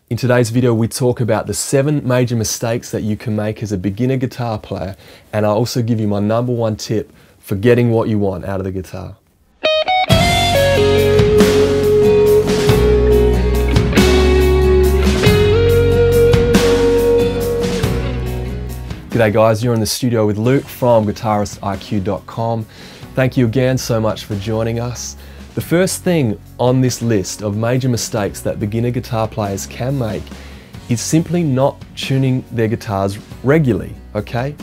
In today's video, we talk about the 7 major mistakes that you can make as a beginner guitar player, and I also give you my #1 tip for getting what you want out of the guitar. G'day guys, you're in the studio with Luke from GuitaristIQ.com. Thank you again so much for joining us. The first thing on this list of major mistakes that beginner guitar players can make is simply not tuning their guitars regularly, okay?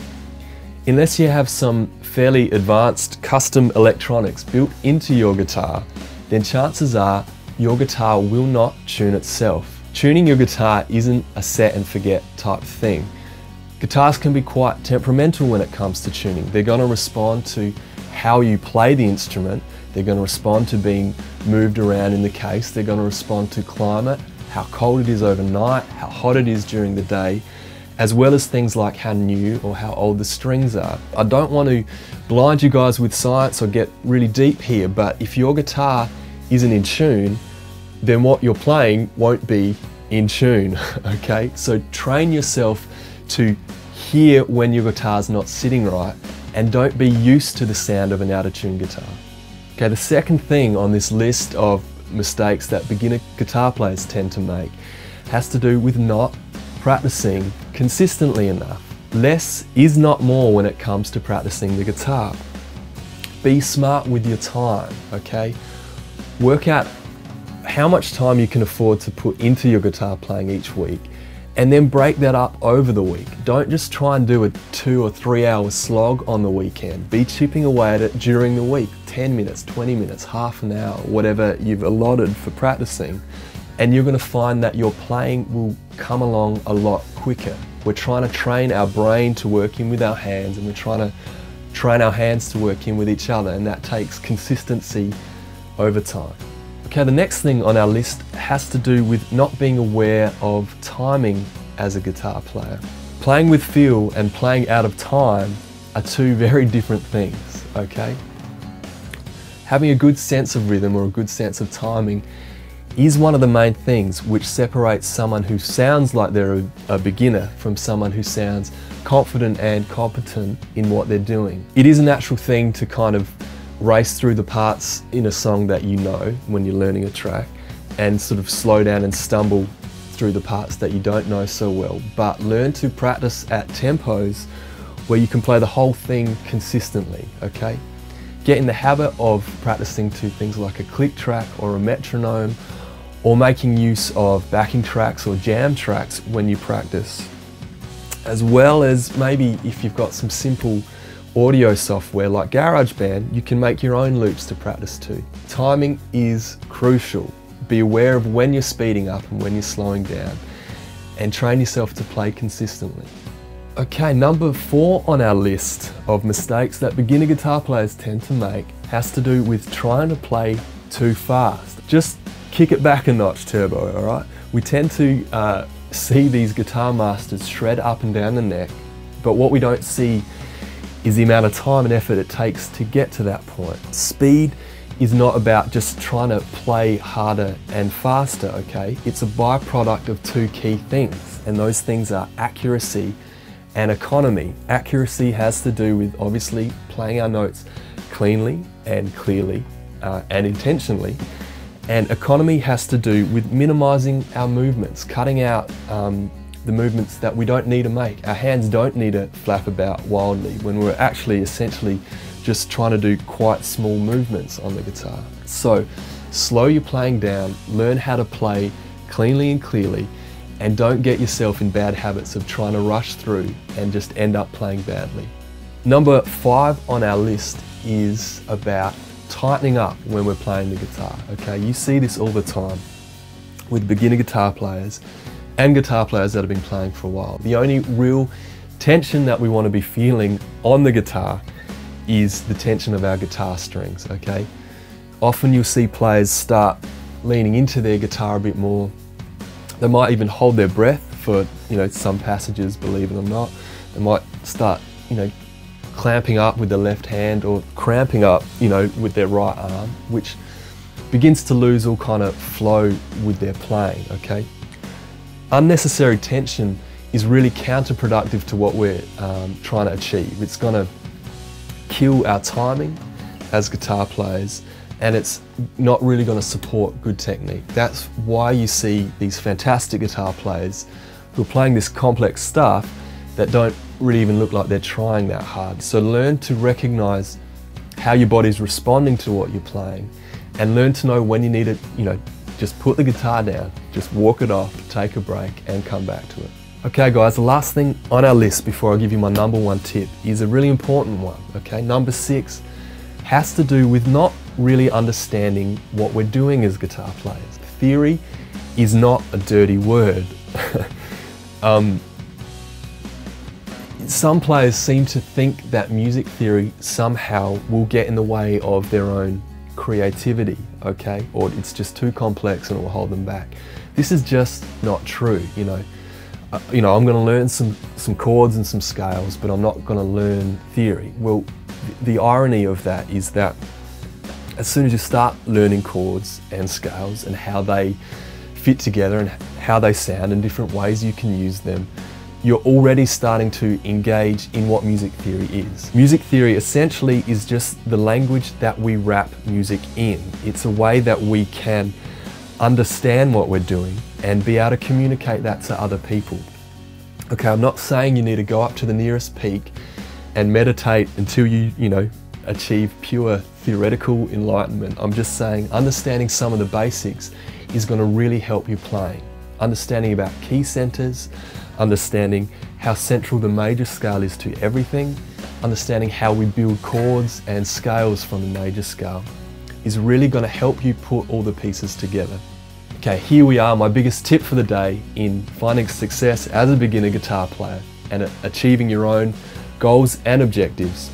Unless you have some fairly advanced custom electronics built into your guitar, then chances are your guitar will not tune itself. Tuning your guitar isn't a set and forget type thing. Guitars can be quite temperamental when it comes to tuning. They're going to respond to how you play the instrument. They're going to respond to being moved around in the case. They're going to respond to climate, how cold it is overnight, how hot it is during the day, as well as things like how new or how old the strings are. I don't want to blind you guys with science or get really deep here, but if your guitar isn't in tune, then what you're playing won't be in tune, okay? So train yourself to hear when your guitar's not sitting right, and don't be used to the sound of an out-of-tune guitar. Okay, the second thing on this list of mistakes that beginner guitar players tend to make has to do with not practicing consistently enough. Less is not more when it comes to practicing the guitar. Be smart with your time, okay? Work out how much time you can afford to put into your guitar playing each week, and then break that up over the week. Don't just try and do a 2 or 3 hour slog on the weekend. Be chipping away at it during the week, 10 minutes, 20 minutes, half an hour, whatever you've allotted for practicing. And you're gonna find that your playing will come along a lot quicker. We're trying to train our brain to work in with our hands, and we're trying to train our hands to work in with each other, and that takes consistency over time. Okay, the next thing on our list has to do with not being aware of timing as a guitar player. Playing with feel and playing out of time are two very different things, okay? Having a good sense of rhythm or a good sense of timing is one of the main things which separates someone who sounds like they're a beginner from someone who sounds confident and competent in what they're doing. It is a natural thing to kind of race through the parts in a song that you know when you're learning a track, and sort of slow down and stumble through the parts that you don't know so well. But learn to practice at tempos where you can play the whole thing consistently, okay? Get in the habit of practicing to things like a click track or a metronome, or making use of backing tracks or jam tracks when you practice. As well as maybe if you've got some simple audio software like GarageBand, you can make your own loops to practice to. Timing is crucial. Be aware of when you're speeding up and when you're slowing down, and train yourself to play consistently. Okay, number 4 on our list of mistakes that beginner guitar players tend to make has to do with trying to play too fast. Just kick it back a notch, Turbo, all right? We tend to see these guitar masters shred up and down the neck, but what we don't see is the amount of time and effort it takes to get to that point. Speed is not about just trying to play harder and faster, okay? It's a byproduct of 2 key things, and those things are accuracy and economy. Accuracy has to do with obviously playing our notes cleanly and clearly and intentionally, and economy has to do with minimizing our movements, cutting out the movements that we don't need to make. Our hands don't need to flap about wildly when we're actually essentially just trying to do quite small movements on the guitar. So slow your playing down, learn how to play cleanly and clearly, and don't get yourself in bad habits of trying to rush through and just end up playing badly. Number 5 on our list is about tightening up when we're playing the guitar, okay? You see this all the time with beginner guitar players and guitar players that have been playing for a while. The only real tension that we want to be feeling on the guitar is the tension of our guitar strings, okay? Often you'll see players start leaning into their guitar a bit more. They might even hold their breath for, some passages, believe it or not. They might start, clamping up with the left hand, or cramping up, with their right arm, which begins to lose all kind of flow with their playing, okay? Unnecessary tension is really counterproductive to what we're trying to achieve. It's going to kill our timing as guitar players, and it's not really going to support good technique. That's why you see these fantastic guitar players who are playing this complex stuff that don't really even look like they're trying that hard. So learn to recognize how your body's responding to what you're playing, and learn to know when you need it, just put the guitar down, just walk it off, take a break and come back to it. Okay guys, the last thing on our list before I give you my number one tip is a really important one, okay? Number 6 has to do with not really understanding what we're doing as guitar players. Theory is not a dirty word. Some players seem to think that music theory somehow will get in the way of their own creativity, okay? Or it's just too complex and it will hold them back. This is just not true, I'm going to learn some chords and some scales, but I'm not going to learn theory. Well, the irony of that is that as soon as you start learning chords and scales and how they fit together and how they sound and different ways you can use them, you're already starting to engage in what music theory is. Music theory essentially is just the language that we wrap music in. It's a way that we can understand what we're doing and be able to communicate that to other people. Okay, I'm not saying you need to go up to the nearest peak and meditate until you achieve pure theoretical enlightenment. I'm just saying understanding some of the basics is going to really help you playing. Understanding about key centers, understanding how central the major scale is to everything, understanding how we build chords and scales from the major scale is really going to help you put all the pieces together. Okay, here we are, my biggest tip for the day in finding success as a beginner guitar player and achieving your own goals and objectives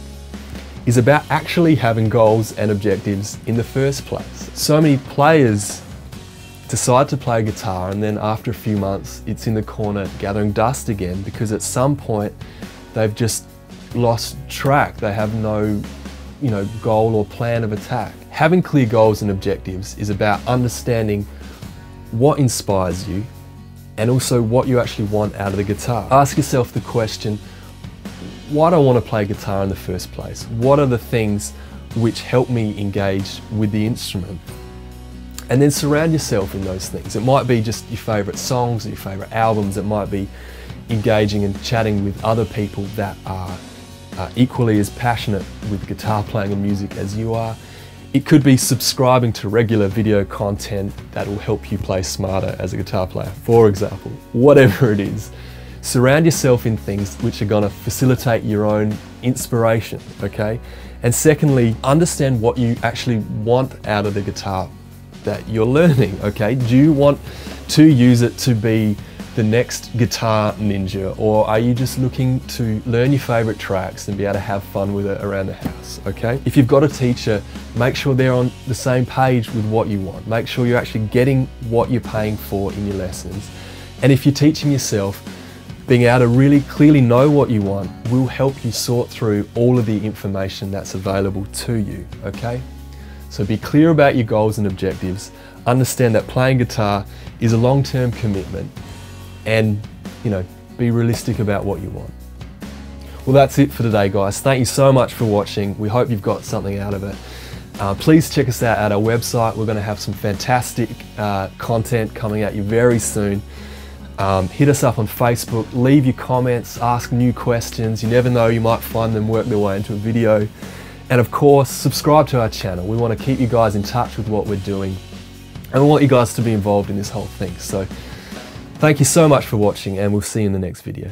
is about actually having goals and objectives in the first place. So many players decide to play guitar and then after a few months it's in the corner gathering dust again because at some point they've just lost track. They have no goal or plan of attack. Having clear goals and objectives is about understanding what inspires you and also what you actually want out of the guitar. Ask yourself the question, why do I want to play guitar in the first place? What are the things which help me engage with the instrument? And then surround yourself in those things. It might be just your favourite songs or your favourite albums. It might be engaging and chatting with other people that are equally as passionate with guitar playing and music as you are. It could be subscribing to regular video content that will help you play smarter as a guitar player, for example. Whatever it is, surround yourself in things which are going to facilitate your own inspiration, okay? And secondly, understand what you actually want out of the guitar that you're learning, okay? Do you want to use it to be the next guitar ninja, or are you just looking to learn your favorite tracks and be able to have fun with it around the house, okay? If you've got a teacher, make sure they're on the same page with what you want. Make sure you're actually getting what you're paying for in your lessons. And if you're teaching yourself, being able to really clearly know what you want will help you sort through all of the information that's available to you, okay? So be clear about your goals and objectives, understand that playing guitar is a long-term commitment, and be realistic about what you want. Well, that's it for today, guys. Thank you so much for watching. We hope you've got something out of it. Please check us out at our website. We're going to have some fantastic content coming at you very soon. Hit us up on Facebook, leave your comments, ask new questions. You never know, you might find them work their way into a video. And of course, subscribe to our channel. We want to keep you guys in touch with what we're doing, and we want you guys to be involved in this whole thing. So thank you so much for watching, and we'll see you in the next video.